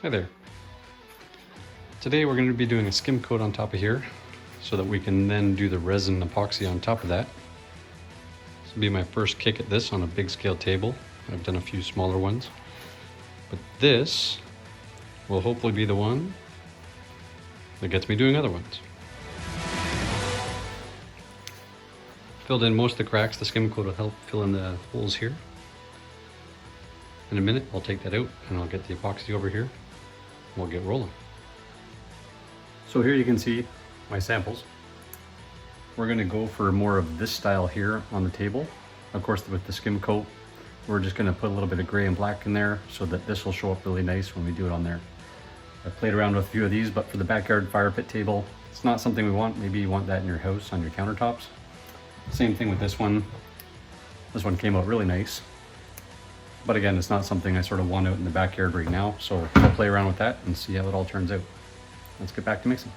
Hi there. Today we're going to be doing a skim coat on top of here so that we can then do the resin epoxy on top of that. This will be my first kick at this on a big scale table. I've done a few smaller ones, but this will hopefully be the one that gets me doing other ones. Filled in most of the cracks. The skim coat will help fill in the holes here. In a minute I'll take that out and I'll get the epoxy over here. We'll get rolling. So here you can see my samples. We're going to go for more of this style here on the table. Of course, with the skim coat, we're just going to put a little bit of gray and black in there so that this will show up really nice when we do it on there. I played around with a few of these, but for the backyard fire pit table, it's not something we want. Maybe you want that in your house on your countertops. Same thing with this one. This one came out really nice. But again, it's not something I sort of want out in the backyard right now, so I'll play around with that and see how it all turns out. Let's get back to mixing.